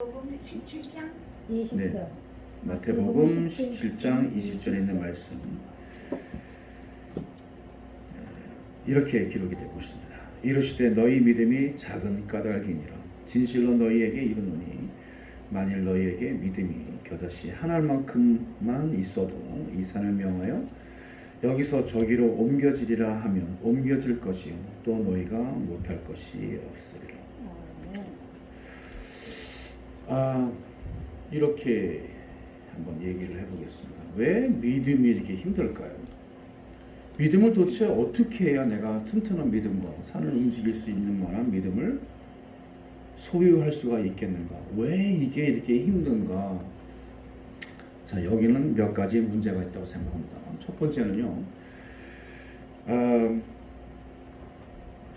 마태복음 17장 20절. 네. 마태복음 17장 20절에 있는 말씀 이렇게 기록이 되고 있습니다. 이르시되 너희 믿음이 작은 까닭이니라. 진실로 너희에게 이르노니 만일 너희에게 믿음이 겨자씨 한 알만큼만 있어도 이 산을 명하여 여기서 저기로 옮겨지리라 하면 옮겨질 것이요 또 너희가 못할 것이 없으리라. 이렇게 한번 얘기를 해보겠습니다. 왜 믿음이 이렇게 힘들까요? 믿음을 도대체 어떻게 해야 내가 튼튼한 믿음과 산을 움직일 수 있는 만한 믿음을 소유할 수가 있겠는가? 왜 이게 이렇게 힘든가? 자, 여기는 몇 가지 문제가 있다고 생각합니다. 첫 번째는요,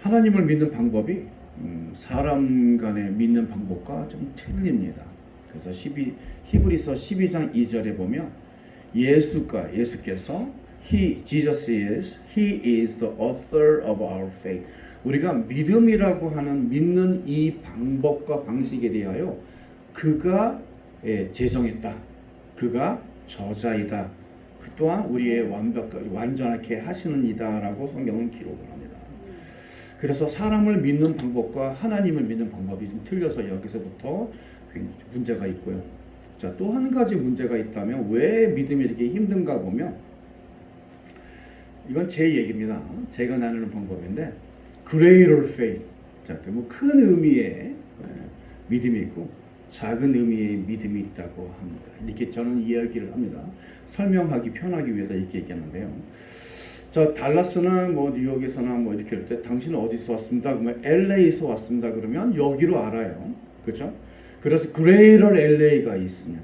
하나님을 믿는 방법이 사람 간의 믿는 방법과 좀 틀립니다. 그래서 히브리서 12장 2절에 보면 예수께서 Jesus is, He is the author of our faith. 우리가 믿음이라고 하는 믿는 이 방법과 방식에 대하여 그가 제정했다. 그가 저자이다. 그 또한 우리의 완전하게 하시는 이다라고 성경은 기록을 합니다. 그래서 사람을 믿는 방법과 하나님을 믿는 방법이 좀 틀려서 여기서부터 문제가 있고요. 자, 또 한 가지 문제가 있다면 왜 믿음이 이렇게 힘든가 보면 이건 제 얘기입니다. 제가 나누는 방법인데 greater faith. 자, 뭐 큰 의미의 믿음이 있고 작은 의미의 믿음이 있다고 합니다. 이렇게 저는 이야기를 합니다. 설명하기 편하기 위해서 이렇게 얘기하는데요. 자, 달라스나 뭐 뉴욕에서나 뭐 이렇게 할 때 당신은 어디서 왔습니다? 그러면 LA에서 왔습니다. 그러면 여기로 알아요. 그렇죠? 그래서 그레이터 LA가 있습니다.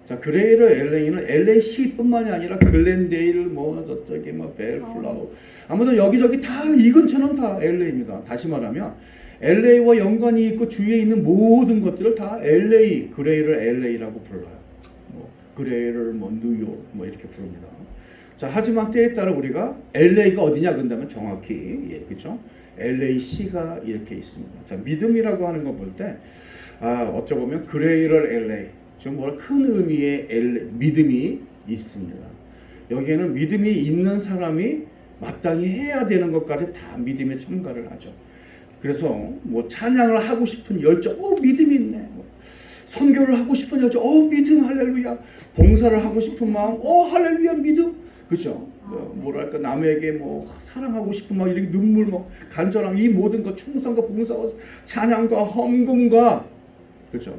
자, 그레이터 LA는 LA시뿐만이 아니라 글렌데일 뭐 저쪽에 뭐 벨플라워 아무튼 여기저기 다 이 근처는 다 LA입니다. 다시 말하면 LA와 연관이 있고 주위에 있는 모든 것들을 다 LA, 그레이터 LA라고 불러요. 뭐 그레이터 뭐 뉴욕 뭐 이렇게 부릅니다. 자, 하지만 때에 따라 우리가 LA가 어디냐 그런다면 정확히 그렇죠? LAC가 이렇게 있습니다. 자, 믿음이라고 하는 거 볼 때 어쩌 보면 그레이터 LA 좀 뭐라 큰 의미의 믿음이 있습니다. 여기에는 믿음이 있는 사람이 마땅히 해야 되는 것까지 다 믿음에 첨가를 하죠. 그래서 뭐 찬양을 하고 싶은 열정, 믿음이 있네. 선교를 하고 싶은 열정, 믿음 할렐루야. 봉사를 하고 싶은 마음, 할렐루야 믿음. 그렇죠? 뭐랄까 남에게 뭐 사랑하고 싶은 막 이렇게 눈물 뭐 간절함 이 모든 것 충성과 봉사와 찬양과 헌금과 그렇죠?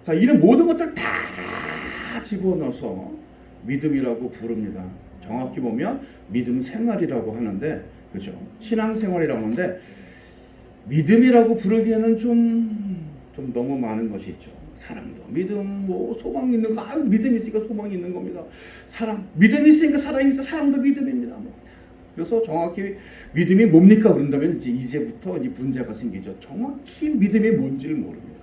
자, 이런 모든 것들 다 집어넣어서 믿음이라고 부릅니다. 정확히 보면 믿음 생활이라고 하는데 그렇죠? 신앙 생활이라고 하는데 믿음이라고 부르기에는 좀 너무 많은 것이 있죠. 사랑도 믿음 뭐 소망 있는 거 믿음이 있으니까 소망이 있는 겁니다. 사랑 믿음이 있으니까 사랑이 있어 사랑도 믿음입니다. 그래서 정확히 믿음이 뭡니까 그런다면 이제부터 문제가 생기죠. 정확히 믿음이 뭔지를 모릅니다.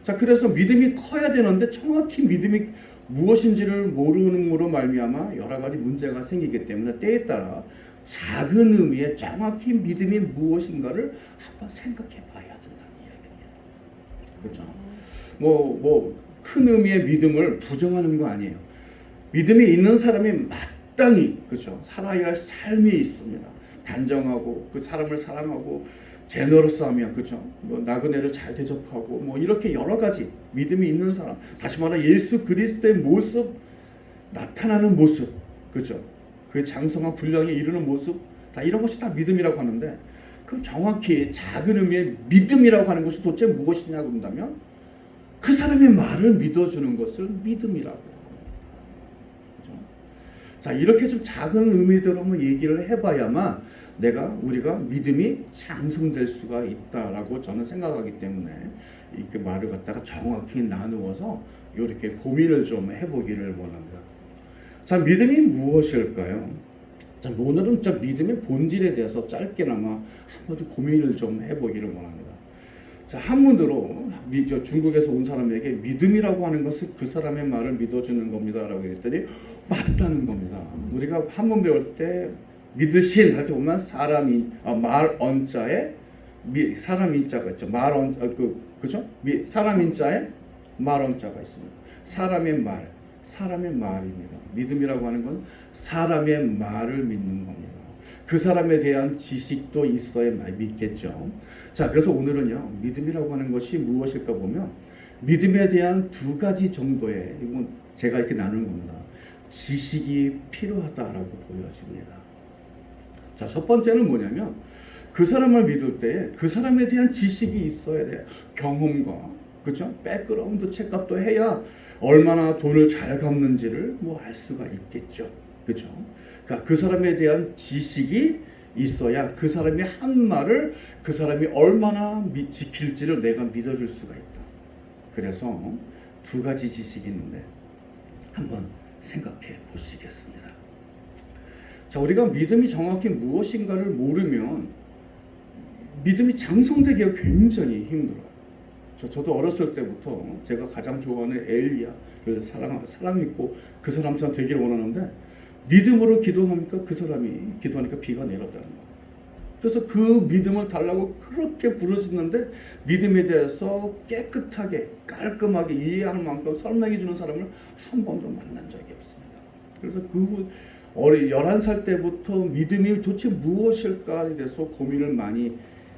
자, 그래서 믿음이 커야 되는데 정확히 믿음이 무엇인지를 모르는으로 말미암아 여러 가지 문제가 생기기 때문에 때에 따라 작은 의미의 정확히 믿음이 무엇인가를 한번 생각해 봐야 된다는 이야기입니다. 그렇죠? 큰 의미의 믿음을 부정하는 거 아니에요. 믿음이 있는 사람이 마땅히 그렇죠? 살아야 할 삶이 있습니다. 단정하고 그 사람을 사랑하고 제너러스하며 그렇죠? 뭐 나그네를 잘 대접하고 뭐 이렇게 여러 가지 믿음이 있는 사람. 다시 말해 예수 그리스도의 모습 나타나는 모습 그렇죠? 그 장성한 분량에 이르는 모습 다 이런 것이 다 믿음이라고 하는데 그럼 정확히 작은 의미의 믿음이라고 하는 것이 도대체 무엇이냐 그런다면 그 사람의 말을 믿어주는 것을 믿음이라고 합니다. 그렇죠? 자, 이렇게 좀 작은 의미대로 한번 얘기를 해봐야만 우리가 믿음이 장성될 수가 있다라고 저는 생각하기 때문에 이렇게 말을 갖다가 정확히 나누어서 이렇게 고민을 좀 해보기를 원합니다. 자, 믿음이 무엇일까요? 자, 오늘은 믿음의 본질에 대해서 짧게나마 한번 좀 고민을 좀 해보기를 원합니다. 자, 한문으로 중국에서 온 사람에게 믿음이라고 하는 것은 그 사람의 말을 믿어주는 겁니다라고 했더니 맞다는 겁니다. 우리가 한문 배울 때 믿으신 할 때 보면 사람이 말 언자에 사람 인자가 있죠. 말 언 그죠? 사람인 자에 말원자가 있습니다. 사람의 말입니다. 믿음이라고 하는 건 사람의 말을 믿는 겁니다. 그 사람에 대한 지식도 있어야 믿겠죠. 자, 그래서 오늘은요, 믿음이라고 하는 것이 무엇일까 보면 믿음에 대한 두 가지 정도의, 이건 제가 이렇게 나누는 겁니다. 지식이 필요하다라고 보여집니다. 자, 첫 번째는 뭐냐면 그 사람을 믿을 때 그 사람에 대한 지식이 있어야 돼요. 경험과, 그렇죠? 백그라운드 체크업도 해야 얼마나 돈을 잘 갚는지를 뭐 알 수가 있겠죠. 그렇죠? 그러니까 그 사람에 대한 지식이 있어야 그 사람이 한 말을 그 사람이 얼마나 지킬지를 내가 믿어줄 수가 있다. 그래서 두 가지 지식이 있는데 한번 생각해 보시겠습니다. 자, 우리가 믿음이 정확히 무엇인가를 모르면 믿음이 장성되기가 굉장히 힘들어요. 저도 어렸을 때부터 제가 가장 좋아하는 엘리야를 사랑했고 그 사람처럼 되기를 원하는데 믿음으로 기도하니까 그 사람이 기도하니까 비가 내렸다는 거예요. 그래서 그 믿음을 달라고 그렇게 부르짖는데 믿음에 대해서 깨끗하게 깔끔하게 이해할 만큼 설명해 주는 사람을 한 번도 만난 적이 없습니다. 그래서 그 11살 때부터 믿음이 도대체 무엇일까에 대해서 고민을 많이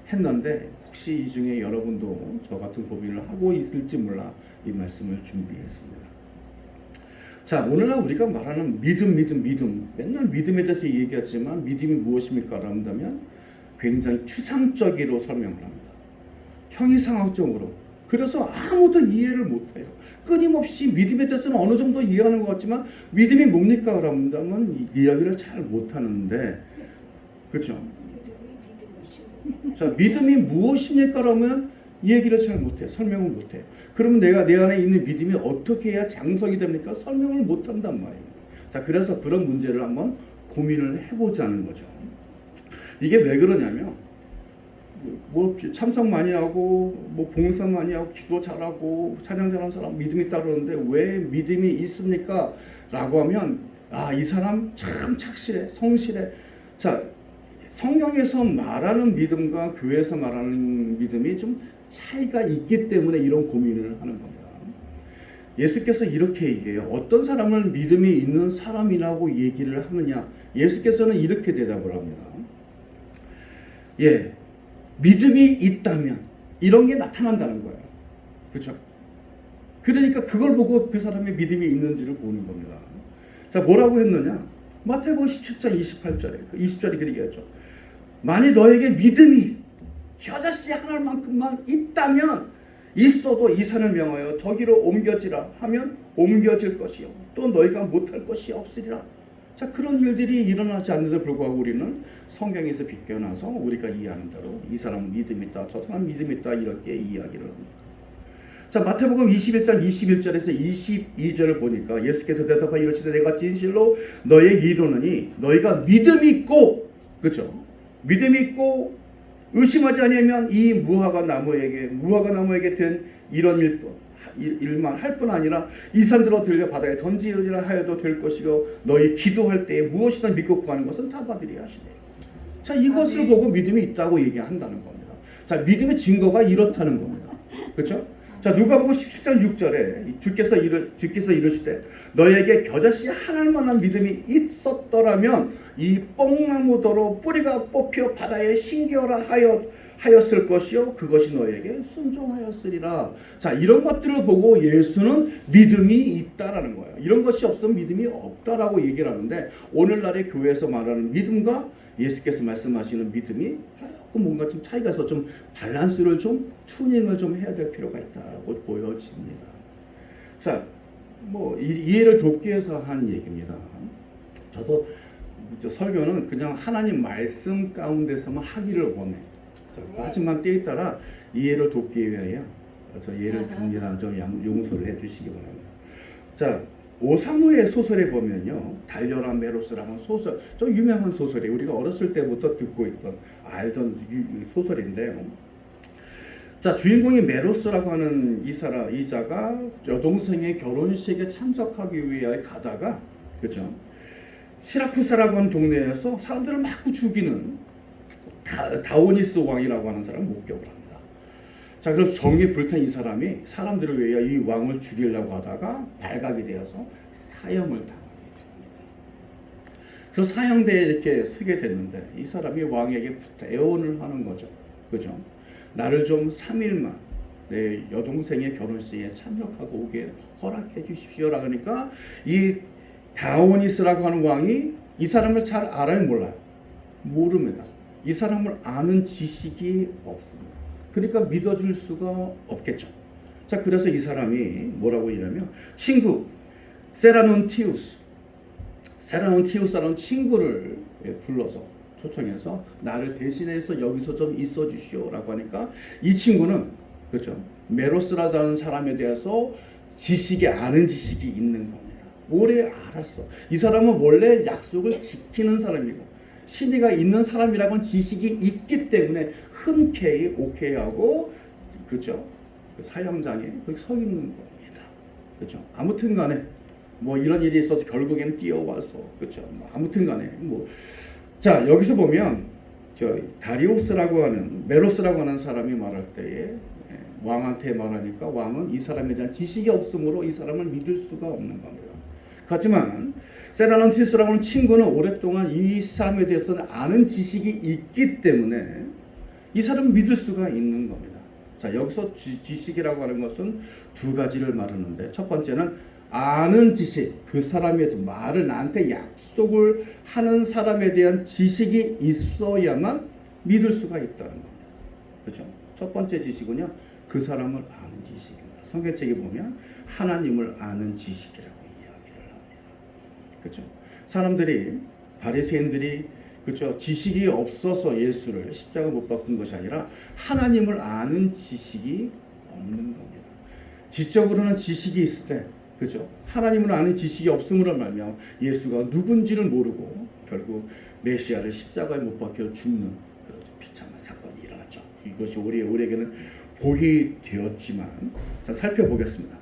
했는데 혹시 이 중에 여러분도 저 같은 고민을 하고 있을지 몰라 이 말씀을 준비했습니다. 자, 오늘날 우리가 말하는 믿음 맨날 믿음에 대해서 얘기하지만 믿음이 무엇입니까? 라면 굉장히 추상적으로 설명을 합니다. 형이상학적으로. 그래서 아무도 이해를 못해요. 끊임없이 믿음에 대해서는 어느 정도 이해하는 것 같지만 믿음이 뭡니까? 라면 이야기를 잘 못하는데, 그렇죠? 자, 믿음이 무엇입니까? 라면 얘기를 잘 못해요. 설명을 못해요. 그러면 내 안에 있는 믿음이 어떻게 해야 장성이 됩니까? 설명을 못한단 말이에요. 자, 그래서 그런 문제를 한번 고민을 해보자는 거죠. 이게 왜 그러냐면 뭐 참석 많이 하고 뭐 봉사 많이 하고 기도 잘하고 찬양 잘하는 사람 믿음이 있다 그러는데 왜 믿음이 있습니까? 라고 하면 이 사람 참 착실해, 성실해. 자, 성경에서 말하는 믿음과 교회에서 말하는 믿음이 좀 차이가 있기 때문에 이런 고민을 하는 겁니다. 예수께서 이렇게 얘기해요. 어떤 사람을 믿음이 있는 사람이라고 얘기를 하느냐? 예수께서는 이렇게 대답을 합니다. 예, 믿음이 있다면 이런 게 나타난다는 거예요. 그렇죠? 그러니까 그걸 보고 그 사람의 믿음이 있는지를 보는 겁니다. 자, 뭐라고 했느냐? 마태복음 17장 28절에 20절에 그렇게 얘기하죠. 만일 너에게 믿음이 겨자씨 하나만큼만 있다면 있어도 이 산을 명하여 저기로 옮겨지라 하면 옮겨질 것이요 또 너희가 못할 것이 없으리라. 자, 그런 일들이 일어나지 않는데 불구하고 우리는 성경에서 비껴나서 우리가 이해하는 대로 이 사람은 믿음이 있다, 저 사람은 믿음이 있다 이렇게 이야기를 합니다. 자, 마태복음 21장 21절에서 22절을 보니까 예수께서 대답하여 이르시되 내가 진실로 너에게 이르노니 너희가 믿음이 있고, 그렇죠? 믿음이 있고 의심하지 아니하면 이 무화과 나무에게 된 이런 일만 할 뿐 아니라 이 산들어 들려 바다에 던지리라 하여도 될 것이요 너희 기도할 때에 무엇이든 믿고 구하는 것은 다 받으리라 하시네. 자, 이것을 보고 믿음이 있다고 얘기한다는 겁니다. 자, 믿음의 증거가 이렇다는 겁니다. 그렇죠? 자, 누가복음 17장 6절에 주께서 이르시되 너에게 겨자씨 하나만한 믿음이 있었더라면 이 뽕나무더러 뿌리가 뽑혀 바다에 신기어라 하였을 것이요 그것이 너에게 순종하였으리라. 자, 이런 것들을 보고 예수는 믿음이 있다라는 거예요. 이런 것이 없으면 믿음이 없다라고 얘기를 하는데 오늘날의 교회에서 말하는 믿음과 예수께서 말씀하시는 믿음이 조금 뭔가 좀 차이가 있어 좀 밸런스를 좀 튜닝을 좀 해야 될 필요가 있다고 보여집니다. 자, 뭐 이해를 돕기 위해서 한 얘기입니다. 저도 설교는 그냥 하나님 말씀 가운데서만 하기를 원해. 하지만 때에 따라 이해를 돕기 위하여 저 예를 듭니다. 좀 용서를 해주시기 바랍니다. 자, 오사무의 소설에 보면요, 달려라 메로스라는 소설, 좀 유명한 소설이 우리가 어렸을 때부터 듣고 있던 알던 소설인데요. 자, 주인공이 메로스라고 하는 이자가 여동생의 결혼식에 참석하기 위해 가다가, 그렇죠? 시라쿠사라고 하는 동네에서 사람들을 막 죽이는 다오니스 왕이라고 하는 사람을 목격을 합니다. 자, 그래서 정이 불탄 이 사람이 사람들을 위해 이 왕을 죽이려고 하다가 발각이 되어서 사형을 당하게 됩니다. 그래서 사형대에 이렇게 서게 됐는데 이 사람이 왕에게 애원을 하는 거죠. 그죠? 나를 좀 3일만 내 여동생의 결혼식에 참석하고 오게 허락해 주십시오라 그러니까 이 다오니스라고 하는 왕이 이 사람을 잘 알아요, 몰라요? 모릅니다. 이 사람을 아는 지식이 없습니다. 그러니까 믿어줄 수가 없겠죠. 자, 그래서 이 사람이 뭐라고 이러냐면 친구 세라논티우스라는 친구를 불러서 초청해서 나를 대신해서 여기서 좀 있어 주시오라고 하니까 이 친구는 그렇죠. 메로스라는 사람에 대해서 아는 지식이 있는 겁니다. 오래 알았어. 이 사람은 원래 약속을 지키는 사람이고 신의가 있는 사람이라고는 지식이 있기 때문에 흔쾌히 오케이하고 그렇죠. 그 사형장에 거기 서 있는 겁니다. 그렇죠. 아무튼간에 뭐 이런 일이 있어서 결국에는 뛰어와서 그렇죠. 뭐 아무튼간에 뭐 자 여기서 보면 저 다리오스라고 하는 메로스라고 하는 사람이 말할 때에 왕한테 말하니까 왕은 이 사람에 대한 지식이 없으므로 이 사람을 믿을 수가 없는 겁니다. 하지만 세라논티스라고 하는 친구는 오랫동안 이 사람에 대해서는 아는 지식이 있기 때문에 이 사람을 믿을 수가 있는 겁니다. 자, 여기서 지식이라고 하는 것은 두 가지를 말하는데 첫 번째는 아는 지식, 그 사람에 대해서 말을 나한테 약속을 하는 사람에 대한 지식이 있어야만 믿을 수가 있다는 겁니다. 그렇죠? 첫 번째 지식은요, 그 사람을 아는 지식입니다. 성경책에 보면 하나님을 아는 지식이라고 이야기를 합니다. 그렇죠? 사람들이 바리새인들이 그렇죠? 지식이 없어서 예수를 십자가 못 박은 것이 아니라 하나님을 아는 지식이 없는 겁니다. 지적으로는 지식이 있을 때 그죠? 하나님을 아는 지식이 없음으로 말미암아 예수가 누군지를 모르고 결국 메시아를 십자가에 못 박혀 죽는 그런 비참한 사건이 일어났죠. 이것이 우리에게는 복이 되었지만 자, 살펴보겠습니다.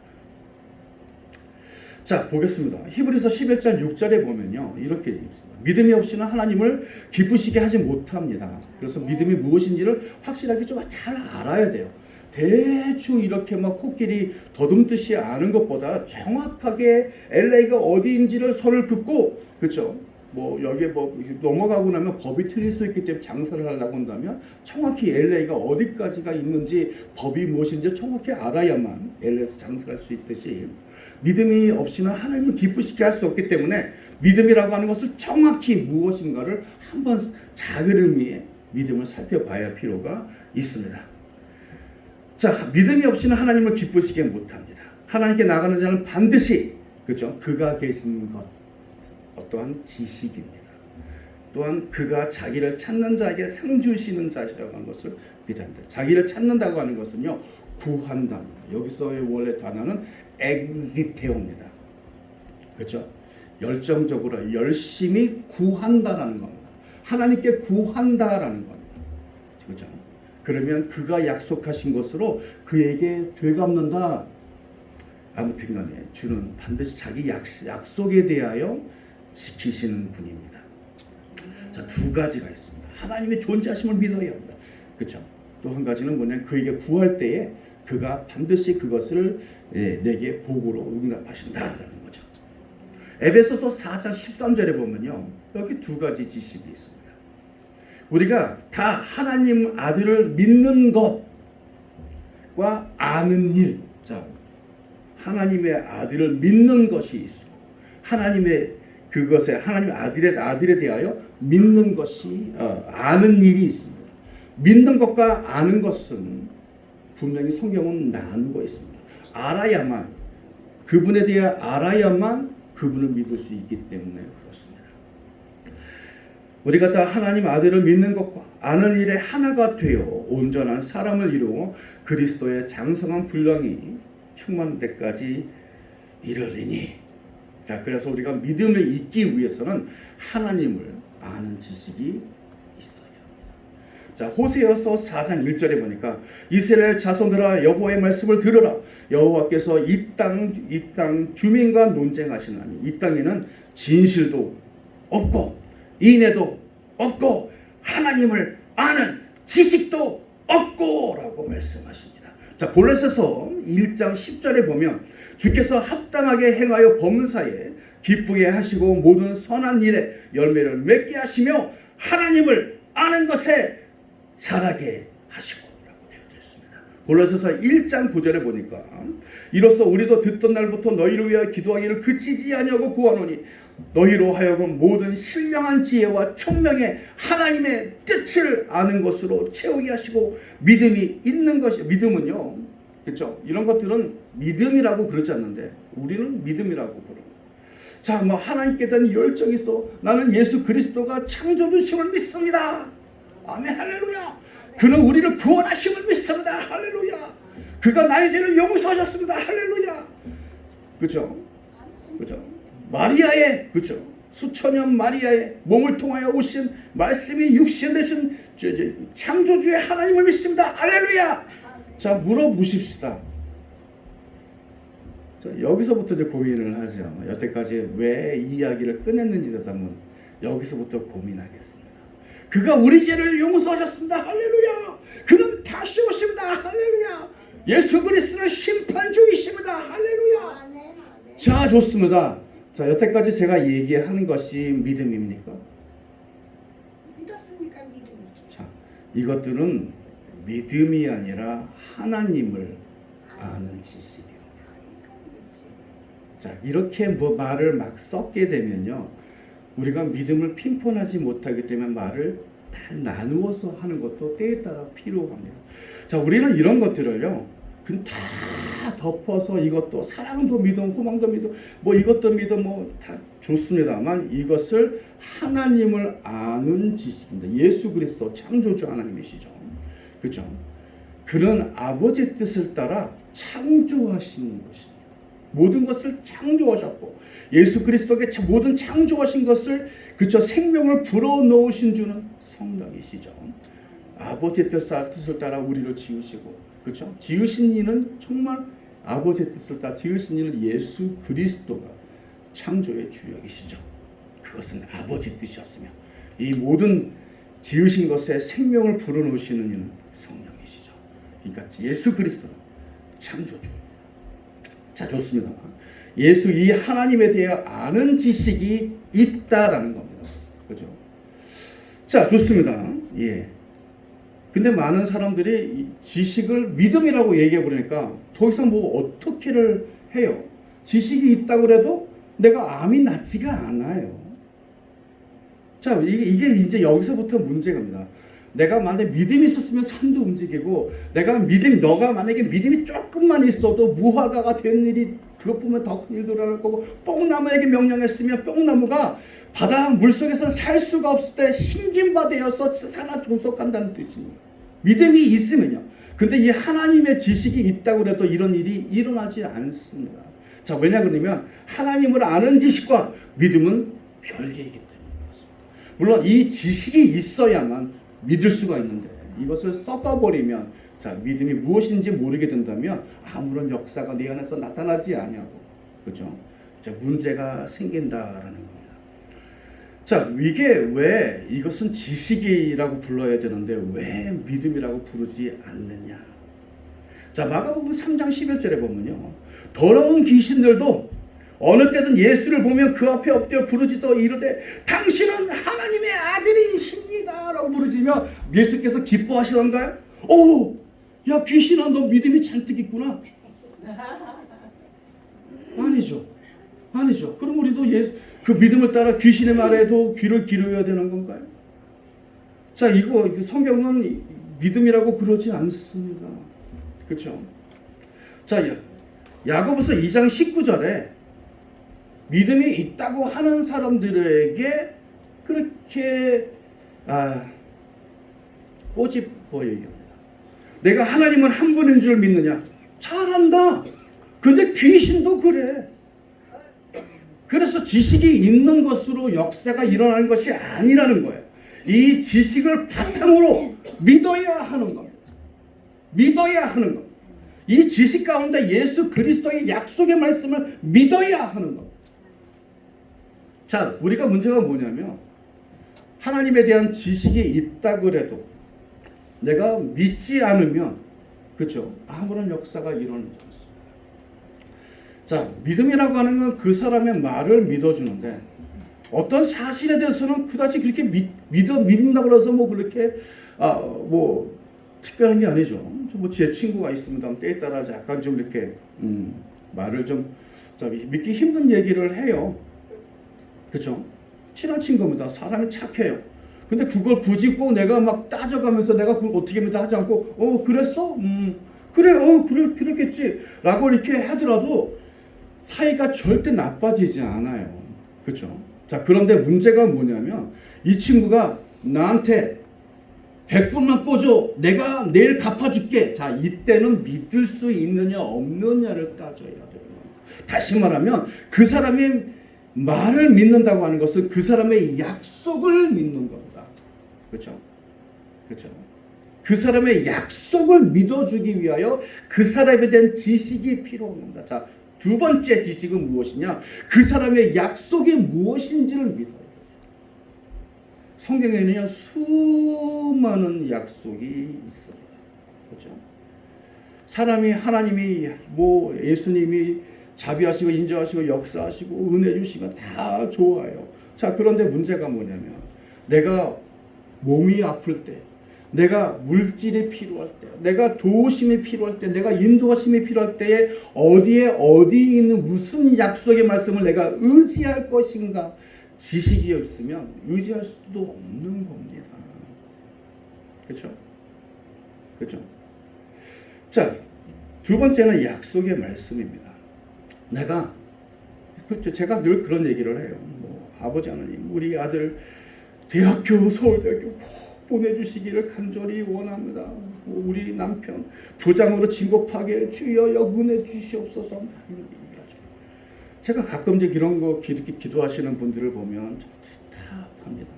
자, 보겠습니다. 히브리서 11장 6절에 보면요. 이렇게 있습니다. 믿음이 없이는 하나님을 기쁘시게 하지 못합니다. 그래서 믿음이 무엇인지를 확실하게 좀 잘 알아야 돼요. 대충 이렇게 막 코끼리 더듬듯이 아는 것보다 정확하게 LA가 어디인지를 선을 긋고 그렇죠. 뭐 여기에 뭐 넘어가고 나면 법이 틀릴 수 있기 때문에 장사를 하려고 한다면 정확히 LA가 어디까지가 있는지 법이 무엇인지 정확히 알아야만 LA에서 장사할 수 있듯이 믿음이 없이는 하나님을 기쁘시게 할 수 없기 때문에 믿음이라고 하는 것을 정확히 무엇인가를 한번 작은 의미의 믿음을 살펴봐야 할 필요가 있습니다. 자, 믿음이 없이는 하나님을 기쁘시게 못합니다. 하나님께 나가는 자는 반드시 그죠? 그가 계신 것 어떠한 지식입니다. 또한 그가 자기를 찾는 자에게 상 주시는 자시라고 하는 것을 믿어야 합니다. 자기를 찾는다고 하는 것은요 구한답니다. 여기서의 원래 단어는 엑지테오입니다. 그렇죠? 열정적으로 열심히 구한다라는 겁니다. 하나님께 구한다라는 겁니다. 그렇죠? 그러면 그가 약속하신 것으로 그에게 되갚는다. 아무튼 간에 주는 반드시 자기 약속에 대하여 지키시는 분입니다. 자, 두 가지가 있습니다. 하나님의 존재하심을 믿어야 합니다. 그렇죠? 또 한 가지는 뭐냐면 그에게 구할 때에 그가 반드시 그것을 내게 복으로 응답하신다라는 거죠. 에베소서 4장 13절에 보면요. 여기 두 가지 지식이 있습니다. 우리가 다 하나님 아들을 믿는 것과 아는 일. 자, 하나님의 아들을 믿는 것이 있고 하나님의 그것에 하나님의 아들에 대하여 믿는 것이 아는 일이 있습니다. 믿는 것과 아는 것은 분명히 성경은 나누고 있습니다. 알아야만 그분에 대해 알아야만 그분을 믿을 수 있기 때문에 그렇습니다. 우리가 다 하나님 아들을 믿는 것과 아는 일에 하나가 되어 온전한 사람을 이루어 그리스도의 장성한 분량이 충만한 데까지 이르리니. 자, 그래서 우리가 믿음을 잊기 위해서는 하나님을 아는 지식이 있어야 합니다. 자, 호세아서 4장 1절에 보니까 이스라엘 자손들아 여호와의 말씀을 들으라. 여호와께서 이 땅 주민과 논쟁하시나니 이 땅에는 진실도 없고 인애도 없고 하나님을 아는 지식도 없고 라고 말씀하십니다. 자, 골로새서 1장 10절에 보면 주께서 합당하게 행하여 범사에 기쁘게 하시고 모든 선한 일에 열매를 맺게 하시며 하나님을 아는 것에 자라게 하시고 라고 되어져 있습니다. 골로새서 1장 9절에 보니까 이로써 우리도 듣던 날부터 너희를 위하여 기도하기를 그치지 아니하고 구하노니 너희로 하여금 모든 신령한 지혜와 총명의 하나님의 뜻을 아는 것으로 채우게 하시고 믿음이 있는 것이, 믿음은요, 그렇죠? 이런 것들은 믿음이라고 그러지 않는데 우리는 믿음이라고 부릅니다. 자, 뭐 하나님께 대한 열정이 있어. 나는 예수 그리스도가 창조주심을 믿습니다. 아멘, 할렐루야. 그는 우리를 구원하심을 믿습니다. 할렐루야. 그가 나의 죄를 용서하셨습니다. 할렐루야. 그렇죠? 그렇죠? 마리아의, 그렇죠? 수천년 마리아의 몸을 통하여 오신 말씀이 육신 되신 창조주의 하나님을 믿습니다. 할렐루야. 자, 물어보십시다. 자, 여기서부터 이제 고민을 하죠. 여태까지 왜 이 이야기를 꺼냈는지에 대해서 한번 여기서부터 고민하겠습니다. 그가 우리 죄를 용서하셨습니다. 할렐루야. 그는 다시 오십니다. 할렐루야. 예수 그리스도는 심판주이십니다. 할렐루야. 자, 좋습니다. 자, 여태까지 제가 얘기하는 것이 믿음입니까? 믿었으니까 믿음이지. 자, 이것들은 믿음이 아니라 하나님을 아는 지식이에요. 자, 이렇게 뭐 말을 막 섞게 되면요, 우리가 믿음을 핀폰하지 못하기 때문에 말을 다 나누어서 하는 것도 때에 따라 필요합니다. 자, 우리는 이런 것들을요, 그냥 다 덮어서 이것도 사랑도 믿음, 소망도 믿음, 뭐 이것도 믿음, 뭐 다 좋습니다만 이것을 하나님을 아는 지식입니다. 예수 그리스도 창조주 하나님이시죠. 그렇죠? 그는 아버지 뜻을 따라 창조하신 것입니다. 모든 것을 창조하셨고 예수 그리스도께 모든 창조하신 것을, 그쵸, 생명을 불어넣으신 주는 성령이시죠. 아버지의 뜻을 따라 우리를 지으시고, 그렇죠? 지으신 이는 정말 아버지의 뜻을 따라 지으신 이는 예수 그리스도가 창조의 주역이시죠. 그것은 아버지 뜻이었으며 이 모든 지으신 것에 생명을 불어넣으시는 이는 성령이시죠. 그러니까 예수 그리스도는 창조주입니다. 자, 좋습니다. 예수, 이 하나님에 대해 아는 지식이 있다라는 겁니다. 그죠? 자, 좋습니다. 예. 근데 많은 사람들이 지식을 믿음이라고 얘기해 버리니까 더 이상 뭐 어떻게를 해요. 지식이 있다고 해도 내가 암이 낫지가 않아요. 자, 이게 이제 여기서부터 문제입니다. 내가 만약에 믿음이 있었으면 산도 움직이고, 너가 만약에 믿음이 조금만 있어도 무화과가 된 일이, 그것뿐만 더 큰 일도 일어날 거고, 뽕나무에게 명령했으면 뽕나무가 바다 물속에서 살 수가 없을 때 심긴바 되어서 산하 종속한다는 뜻입니다. 믿음이 있으면요. 근데 이 하나님의 지식이 있다고 해도 이런 일이 일어나지 않습니다. 자, 왜냐 그러면 하나님을 아는 지식과 믿음은 별개이기 때문에 그렇습니다. 물론 이 지식이 있어야만 믿을 수가 있는데 이것을 섞어버리면, 자, 믿음이 무엇인지 모르게 된다면 아무런 역사가 내 안에서 나타나지 아니하고, 그렇죠? 자, 문제가 생긴다라는 겁니다. 자, 이게 왜 이것은 지식이라고 불러야 되는데 왜 믿음이라고 부르지 않느냐? 자, 마가복음 3장 11절에 보면요, 더러운 귀신들도 어느 때든 예수를 보면 그 앞에 엎드려 부르짖어 이르되 당신은 하나님의 아들이십니다 라고 부르짖으며 예수께서 기뻐하시던가요? 오, 야, 귀신아, 너 믿음이 잔뜩 있구나. 아니죠. 그럼 우리도 그 믿음을 따라 귀신의 말에도 귀를 기울여야 되는 건가요? 자, 이거 성경은 믿음이라고 그러지 않습니다. 그렇죠? 자, 야고보서 2장 19절에 믿음이 있다고 하는 사람들에게 그렇게 꼬집어 얘기합니다. 내가 하나님은 한 분인 줄 믿느냐? 잘한다. 근데 귀신도 그래. 그래서 지식이 있는 것으로 역사가 일어나는 것이 아니라는 거예요. 이 지식을 바탕으로 믿어야 하는 겁니다. 믿어야 하는 겁니다. 이 지식 가운데 예수 그리스도의 약속의 말씀을 믿어야 하는 겁니다. 자, 우리가 문제가 뭐냐면 하나님에 대한 지식이 있다고 해도 내가 믿지 않으면, 그렇죠? 아무런 역사가 일어나지 않습니다. 자, 믿음이라고 하는 건 그 사람의 말을 믿어주는데 어떤 사실에 대해서는 그다지 그렇게 믿는다고 해서 뭐 그렇게 뭐 특별한 게 아니죠. 뭐 제 친구가 있습니다. 때에 따라 약간 좀 이렇게 말을 좀 믿기 힘든 얘기를 해요. 그렇죠? 친한 친구입니다. 사람이 착해요. 근데 그걸 굳이 꼭 내가 막 따져가면서 내가 그걸 어떻게 합니다 하지 않고 그랬어? 그래 그래 그랬겠지 라고 이렇게 하더라도 사이가 절대 나빠지지 않아요. 그렇죠? 자, 그런데 문제가 뭐냐면 이 친구가 나한테 100불만 꿔줘. 내가 내일 갚아줄게. 자, 이때는 믿을 수 있느냐 없느냐를 따져야 돼요. 다시 말하면 그 사람이 말을 믿는다고 하는 것은 그 사람의 약속을 믿는 겁니다. 그렇죠? 그렇죠? 그 사람의 약속을 믿어주기 위하여 그 사람에 대한 지식이 필요합니다. 자, 두 번째 지식은 무엇이냐? 그 사람의 약속이 무엇인지를 믿어야 돼요. 성경에는요, 수많은 약속이 있습니다. 그렇죠? 사람이, 하나님이, 뭐, 예수님이 자비하시고, 인자하시고, 역사하시고, 은혜 주시면 다 좋아요. 자, 그런데 문제가 뭐냐면, 내가 몸이 아플 때, 내가 물질이 필요할 때, 내가 도우심이 필요할 때, 내가 인도하심이 필요할 때에 어디에 있는 무슨 약속의 말씀을 내가 의지할 것인가 지식이 없으면 의지할 수도 없는 겁니다. 그렇죠? 그렇죠? 자, 두 번째는 약속의 말씀입니다. 제가 늘 그런 얘기를 해요. 뭐, 아버지 하나님, 우리 아들 서울대학교 보내주시기를 간절히 원합니다. 우리 남편 부장으로 진급하게 주여 은혜 주시옵소서. 제가 가끔 이런 거 기도하시는 분들을 보면 답답합니다.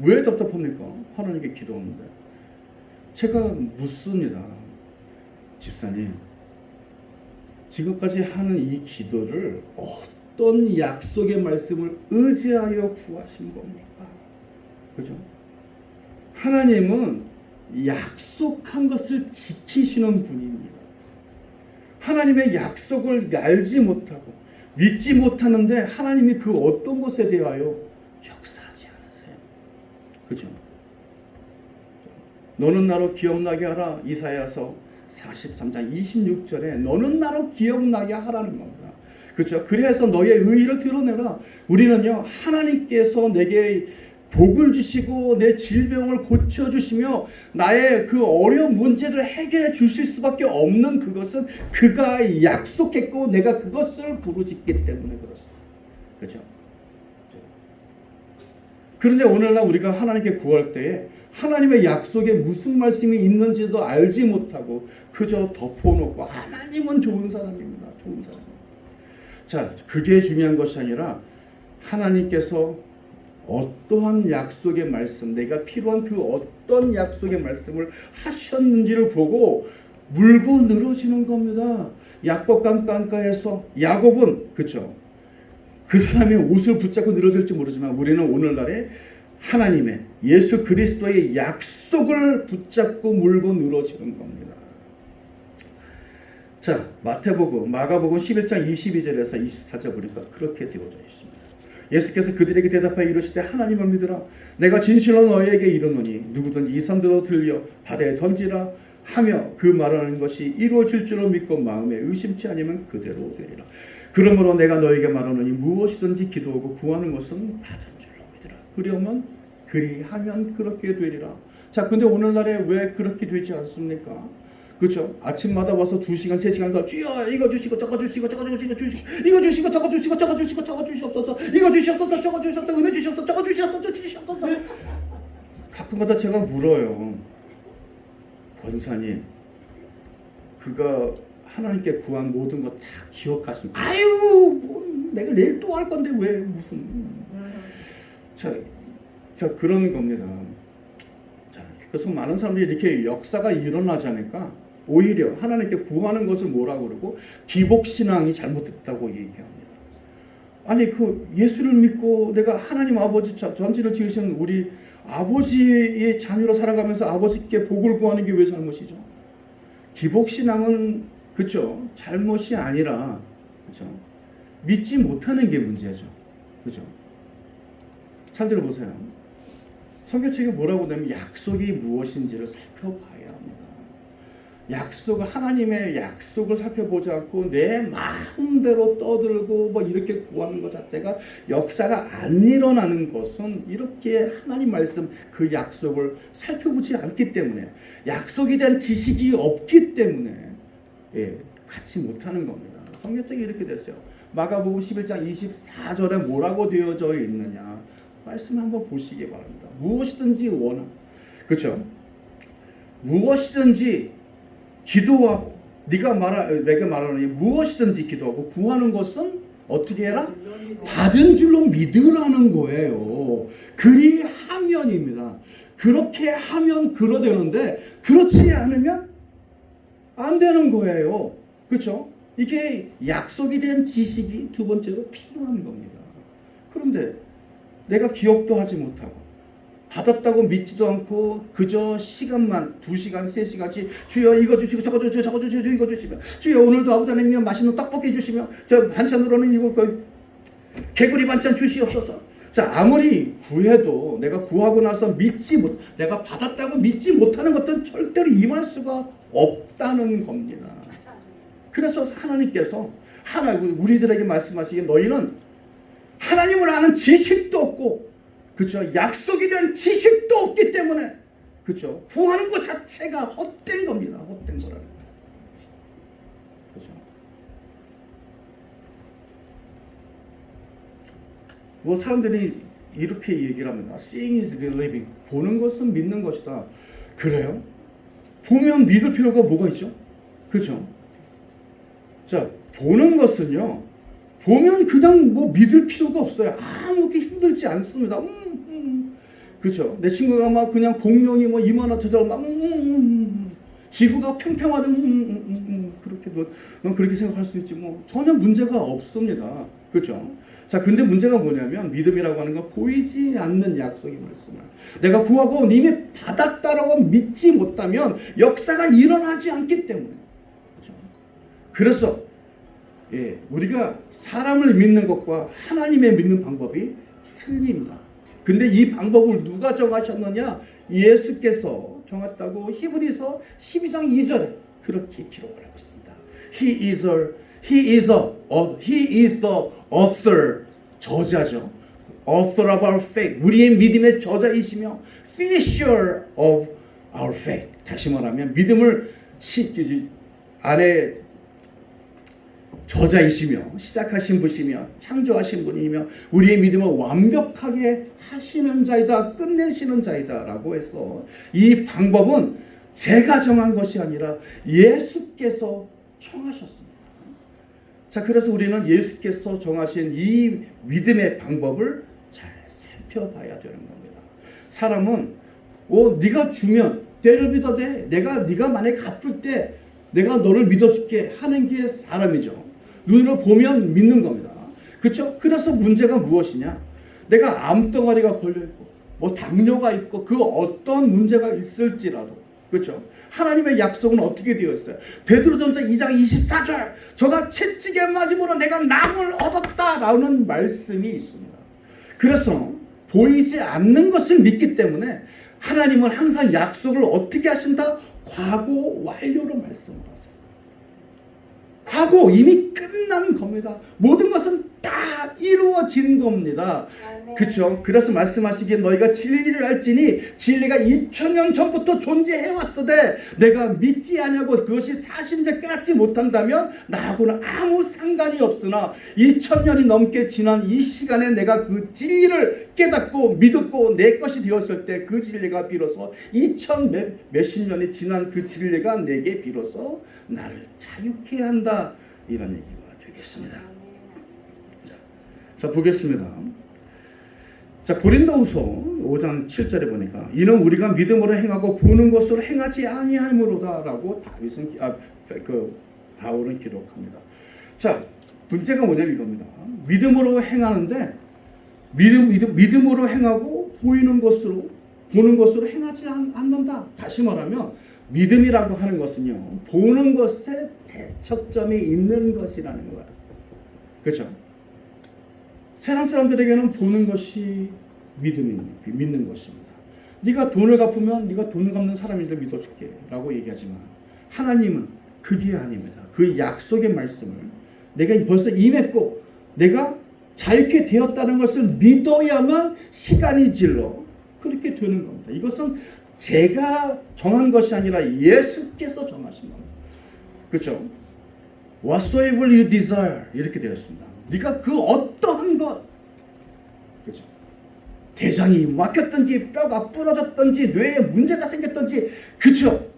왜 답답합니까? 하나님께 기도하는데. 제가 묻습니다. 집사님, 지금까지 하는 이 기도를 어떤 약속의 말씀을 의지하여 구하신 겁니까? 그죠? 하나님은 약속한 것을 지키시는 분입니다. 하나님의 약속을 알지 못하고 믿지 못하는데 하나님이 그 어떤 것에 대하여 역사하지 않으세요. 그죠? 너는 나로 기억나게 하라. 이사야서 43장 26절에 너는 나로 기억나게 하라는 겁니다. 그렇죠? 그래서 너의 의의를 드러내라. 우리는요, 하나님께서 내게 복을 주시고 내 질병을 고쳐주시며 나의 그 어려운 문제를 해결해 주실 수밖에 없는 그것은 그가 약속했고 내가 그것을 부르짖기 때문에 그렇습니다. 그렇죠? 그런데 오늘날 우리가 하나님께 구할 때에 하나님의 약속에 무슨 말씀이 있는지도 알지 못하고 그저 덮어놓고 하나님은 좋은 사람입니다. 좋은 사람. 자, 그게 중요한 것이 아니라 하나님께서 어떠한 약속의 말씀, 내가 필요한 그 어떤 약속의 말씀을 하셨는지를 보고 물고 늘어지는 겁니다. 야곱 강가에서 야곱은 그렇죠. 그 사람의 옷을 붙잡고 늘어질지 모르지만 우리는 오늘날에 하나님의 예수 그리스도의 약속을 붙잡고 물고 늘어지는 겁니다. 자, 마태복음, 마가복음 11장 22절에서 24절 보니까 그렇게 되어져 있습니다. 예수께서 그들에게 대답하여 이르시되 하나님을 믿으라. 내가 진실로 너희에게 이르노니 누구든지 이 산들로 들려 바다에 던지라 하며 그 말하는 것이 이루어질 줄로 믿고 마음에 의심치 아니면 그대로 되리라. 그러므로 내가 너에게 말하노니 무엇이든지 기도하고 구하는 것은 받은 줄로 믿으라. 그러면 그리하면 그렇게 되리라. 자, 근데 오늘날에 왜 그렇게 되지 않습니까? 그렇죠? 아침마다 와서 2시간, 3시간 더 주여 이거 주시고 저거 주시고 저거 주시고 이거 주시고 저거 주시고 저거 주시고 저거 주시옵소서 이거 주시옵소서 저거 주시옵소서 은혜 주시옵소서 저거 주시옵소서 주시옵소서. 가끔가다 제가 물어요. 권사님, 그가 하나님께 구한 모든 것 다 기억하십니까? 아유, 뭐, 내가 내일 또 할 건데 왜 무슨 자 그런 겁니다. 자, 그래서 많은 사람들이 이렇게 역사가 일어나지 않을까? 오히려 하나님께 구하는 것을 뭐라고 그러고 기복신앙이 잘못됐다고 얘기합니다. 아니 그 예수를 믿고 내가 하나님 아버지 전지를 지으신 우리 아버지의 자녀로 살아가면서 아버지께 복을 구하는 게 왜 잘못이죠? 기복신앙은 그쵸? 잘못이 아니라 그쵸? 믿지 못하는 게 문제죠. 그죠? 잘 들어보세요. 성경책에 뭐라고 되면 약속이 무엇인지를 살펴봐야 합니다. 하나님의 약속을 살펴보지 않고 내 마음대로 떠들고 뭐 이렇게 구하는 것 자체가 역사가 안 일어나는 것은 이렇게 하나님 말씀 그 약속을 살펴보지 않기 때문에 약속에 대한 지식이 없기 때문에 갖지 못하는 겁니다. 성경책이 이렇게 됐어요. 마가복음 11장 24절에 뭐라고 되어져 있느냐 말씀 한번 보시기 바랍니다. 무엇이든지 그렇죠? 무엇이든지 기도하고 내가 말하느니 무엇이든지 기도하고 구하는 것은 어떻게 해라? 받은 줄로 믿으라는 거예요. 그리하면입니다. 그렇게 하면 그러되는데 그렇지 않으면 안 되는 거예요. 그렇죠? 이게 약속에 대한 지식이 두 번째로 필요한 겁니다. 그런데 내가 기억도 하지 못하고 받았다고 믿지도 않고 그저 시간만 2시간 3시간씩 주여 이거 주시고 저거 주시고 저거 주시고 이거 주시면 주여 오늘도 아버지 하나님 맛있는 떡볶이 주시며 저 반찬으로는 이거 개구리 반찬 주시옵소서. 자, 아무리 구해도 내가 구하고 나서 내가 받았다고 믿지 못하는 것들은 절대로 임할 수가 없다는 겁니다. 그래서 하나님께서 우리들에게 말씀하시기에 너희는 하나님을 아는 지식도 없고 그렇죠? 약속에 대한 지식도 없기 때문에 그렇죠? 구하는 것 자체가 헛된 겁니다. 헛된 거라는 거예요. 그렇죠? 뭐 사람들이 이렇게 얘기를 합니다. Seeing is believing. 보는 것은 믿는 것이다. 그래요? 보면 믿을 필요가 뭐가 있죠? 그렇죠? 자, 보는 것은요. 보면 그냥 뭐 믿을 필요가 없어요. 아무렇게 힘들지 않습니다. 그렇죠. 내 친구가 막 그냥 공룡이 뭐 이만하더라도 막 지구가 평평하든 그렇게 넌 그렇게 생각할 수 있지 뭐 전혀 문제가 없습니다. 그렇죠. 자, 근데 문제가 뭐냐면 믿음이라고 하는 건 보이지 않는 약속의 말씀을 내가 구하고 이미 받았다라고 믿지 못하면 역사가 일어나지 않기 때문에 그렇죠. 그래서 우리가 사람을 믿는 것과 하나님의 믿는 방법이 틀립니다. 근데 이 방법을 누가 정하셨느냐? 예수께서 정했다고 히브리서 12장 2절에 그렇게 기록을 하고 있습니다. He is the author, 저자죠. author of our faith, 우리의 믿음의 저자이시며 finisher of our faith. 다시 말하면 믿음을 안에 저자이시며 시작하신 분이시며 창조하신 분이며 우리의 믿음을 완벽하게 하시는 자이다, 끝내시는 자이다 라고 해서 이 방법은 제가 정한 것이 아니라 예수께서 정하셨습니다. 자, 그래서 우리는 예수께서 정하신 이 믿음의 방법을 잘 살펴봐야 되는 겁니다. 사람은 네가 주면 때를 믿어도 돼. 네가 만약에 갚을 때 내가 너를 믿어줄게 하는 게 사람이죠. 눈으로 보면 믿는 겁니다. 그렇죠? 그래서 문제가 무엇이냐? 내가 암덩어리가 걸려있고 뭐 당뇨가 있고 그 어떤 문제가 있을지라도 그렇죠? 하나님의 약속은 어떻게 되어 있어요? 베드로전서 2장 24절 저가 채찍에 맞음으로 내가 남을 얻었다라는 말씀이 있습니다. 그래서 보이지 않는 것을 믿기 때문에 하나님은 항상 약속을 어떻게 하신다? 과거 완료로 말씀을 하세요. 과거 이미 끝난 겁니다. 모든 것은 다 이루어진 겁니다. 그렇죠? 그래서 말씀하시기에 너희가 진리를 알지니 진리가 2000년 전부터 존재해왔으되 내가 믿지 아니하고 그것이 사실인지 깨닫지 못한다면 나하고는 아무 상관이 없으나 2000년이 넘게 지난 이 시간에 내가 그 진리를 깨닫고 믿었고 내 것이 되었을 때 그 진리가 비로소 2000 몇십 년이 지난 그 진리가 내게 비로소 나를 자유케 한다. 이런 얘기가 되겠습니다. 자, 보겠습니다. 자, 고린도후서 5장 7절에 보니까 이는 우리가 믿음으로 행하고 보는 것으로 행하지 아니함으로다라고 바울은 기록합니다. 자, 문제가 뭐냐면 이겁니다. 믿음으로 행하는데 믿음으로 행하고 보이는 것으로 보는 것으로 행하지 않는다. 다시 말하면 믿음이라고 하는 것은요, 보는 것에 대척점이 있는 것이라는 거야. 그렇죠? 세상 사람들에게는 보는 것이 믿는 것입니다. 네가 돈을 갚으면 네가 돈을 갚는 사람인들 믿어줄게 라고 얘기하지만, 하나님은 그게 아닙니다. 그 약속의 말씀을 내가 벌써 임했고 내가 자유케 되었다는 것을 믿어야만 시간이 질러 그렇게 되는 겁니다. 이것은 제가 정한 것이 아니라 예수께서 정하신 겁니다. 그렇죠? Whatsoever you desire 이렇게 되었습니다. 네가 그 어떠한 것, 그렇죠? 대장이 막혔든지 뼈가 부러졌든지 뇌에 문제가 생겼든지, 그렇죠?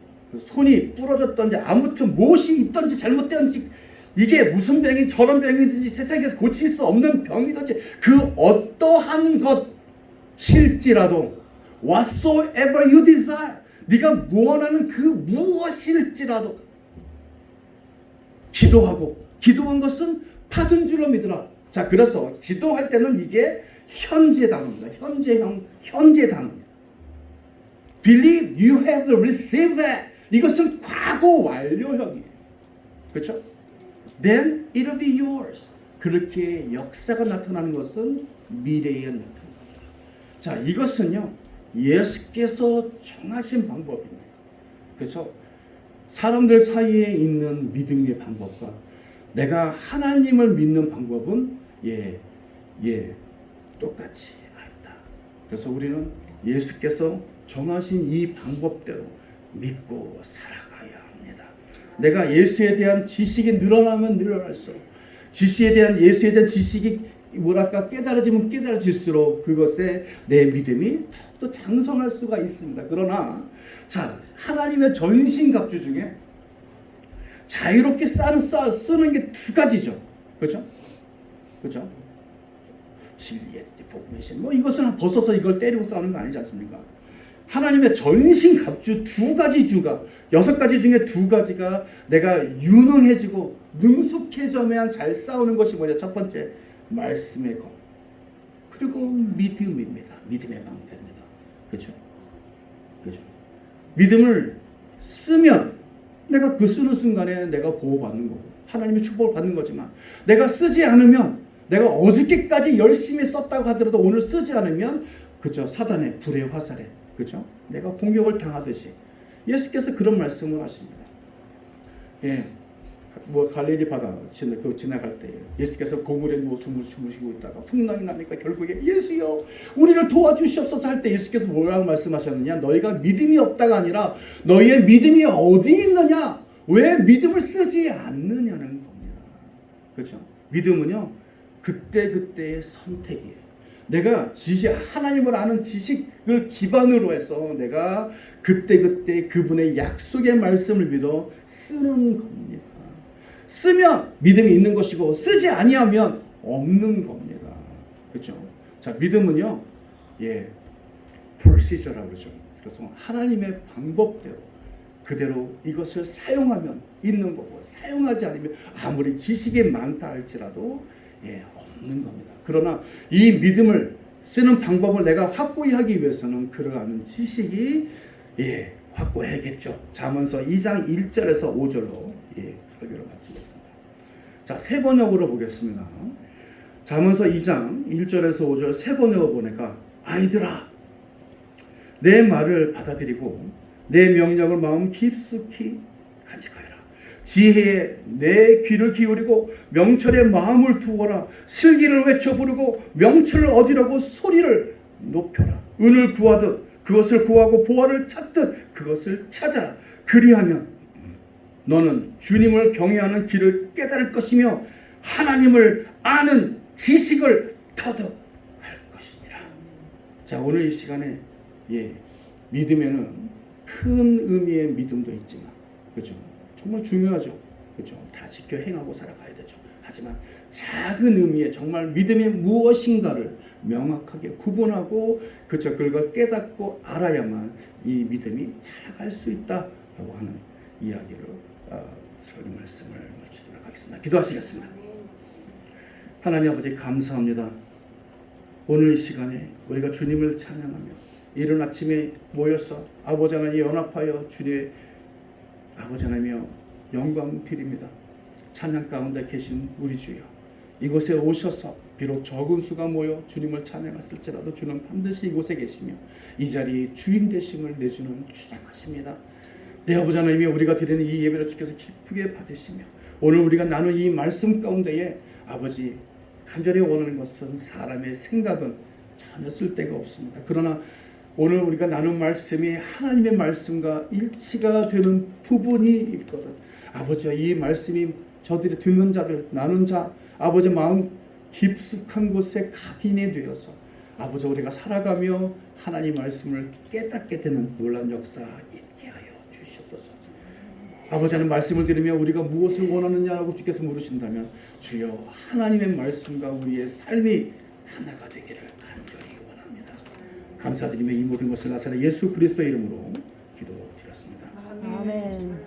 손이 부러졌든지 아무튼 무엇이 있든지 잘못되었든지, 이게 무슨 병이 저런 병이든지 세상에서 고칠 수 없는 병이든지 그 어떠한 것일지라도 whatsoever you desire, 네가 원하는 그 무엇일지라도 기도하고, 기도한 것은 받은 줄로 믿으라. 자, 그래서 기도할 때는 이게 현재 단어입니다. 현재 단어입니다. Believe you have received that. 이것은 과거 완료형이에요. 그렇죠? Then it'll be yours. 그렇게 역사가 나타나는 것은 미래에 나타납니다. 자, 이것은요, 예수께서 정하신 방법입니다. 그렇죠? 사람들 사이에 있는 믿음의 방법과 내가 하나님을 믿는 방법은 똑같이 한다. 그래서 우리는 예수께서 정하신 이 방법대로 믿고 살아가야 합니다. 내가 예수에 대한 지식이 늘어나면 늘어날수록, 예수에 대한 지식이 깨달아지면 깨달아질수록 그것에 내 믿음이 더욱더 장성할 수가 있습니다. 그러나 자, 하나님의 전신갑주 중에 자유롭게 쓰는 게 두 가지죠. 그렇죠? 그렇죠? 진리의 복음의 신, 이것은 벗어서 이걸 때리고 싸우는 거 아니지 않습니까? 하나님의 전신갑주 두 가지 주가, 6가지 중에 2가지가 내가 유능해지고 능숙해져야만 잘 싸우는 것이 뭐냐? 첫 번째, 말씀의 검, 그리고 믿음입니다. 믿음의 방패입니다. 그렇죠? 그렇죠? 믿음을 쓰면 내가 그 쓰는 순간에 내가 보호받는 거고 하나님의 축복을 받는 거지만, 내가 쓰지 않으면, 내가 어저께까지 열심히 썼다고 하더라도 오늘 쓰지 않으면, 그죠? 사단의 불의 화살에, 그죠? 내가 공격을 당하듯이 예수께서 그런 말씀을 하십니다. 예, 갈릴리 바다 지나갈 때 예수께서 고물에 누워 주무시고 있다가 풍랑이 나니까 결국에 예수여 우리를 도와주시옵소서 할 때 예수께서 뭐라고 말씀하셨느냐? 너희가 믿음이 없다가 아니라 너희의 믿음이 어디 있느냐? 왜 믿음을 쓰지 않느냐는 겁니다. 그렇죠? 믿음은요, 그때그때의 선택이에요. 내가 하나님을 아는 지식을 기반으로 해서 내가 그때그때 그분의 약속의 말씀을 믿어 쓰는 겁니다. 쓰면 믿음이 있는 것이고 쓰지 아니하면 없는 겁니다. 그렇죠? 자, 믿음은요, procedure라고 그러죠. 그래서 하나님의 방법대로 그대로 이것을 사용하면 있는 거고, 사용하지 않으면 아무리 지식이 많다 할지라도 없는 겁니다. 그러나 이 믿음을 쓰는 방법을 내가 확고히 하기 위해서는 그러한 지식이 확고해야겠죠. 잠언서 2장 1절에서 5절로 설교를 마치겠습니다. 자, 세 번역으로 보겠습니다. 잠언서 2장 1절에서 5절 세 번역으로 보니까, 아이들아 내 말을 받아들이고 내 명령을 마음 깊숙이 간직하여라. 지혜에 내 귀를 기울이고 명철에 마음을 두어라. 슬기를 외쳐 부르고 명철을 얻으려고 소리를 높여라. 은을 구하듯 그것을 구하고 보화를 찾듯 그것을 찾아라. 그리하면 너는 주님을 경외하는 길을 깨달을 것이며 하나님을 아는 지식을 터득할 것이니라. 자, 오늘 이 시간에 믿음에는 큰 의미의 믿음도 있지만, 그렇죠? 정말 중요하죠. 그렇죠? 다 지켜 행하고 살아가야 되죠. 하지만 작은 의미의 정말 믿음이 무엇인가를 명확하게 구분하고, 그렇죠? 그걸 깨닫고 알아야만 이 믿음이 자라갈 수 있다라고 하는 이야기를 설교 말씀을 마치도록 하겠습니다. 기도하시겠습니다. 하나님 아버지 감사합니다. 오늘 이 시간에 우리가 주님을 찬양하며 이른 아침에 모여서 아버지 하나님 연합하여 주님의 아버지 하나님이여 영광 드립니다. 찬양 가운데 계신 우리 주여, 이곳에 오셔서 비록 적은 수가 모여 주님을 찬양했을지라도 주는 반드시 이곳에 계시며 이 자리에 주인 되심을 내주는 주장하십니다. 내 아버지 하나님이 우리가 드리는 이 예배를 주께서 기쁘게 받으시며 오늘 우리가 나눈 이 말씀 가운데에 아버지 간절히 원하는 것은 사람의 생각은 전혀 쓸데가 없습니다. 그러나 오늘 우리가 나눈 말씀이 하나님의 말씀과 일치가 되는 부분이 있거든. 아버지와 이 말씀이 저들이 듣는 자들, 나눈 자, 아버지 마음 깊숙한 곳에 각인이 되어서 아버지 우리가 살아가며 하나님 말씀을 깨닫게 되는 놀라운 역사 있게 하여 주시옵소서. 아버지 하나님 말씀을 들으며 우리가 무엇을 원하느냐라고 주께서 물으신다면 주여 하나님의 말씀과 우리의 삶이 하나가 되기를 간절히 원합니다. 감사드리며 이 모든 것을 나사렛 예수 그리스도의 이름으로 기도드렸습니다. 아멘.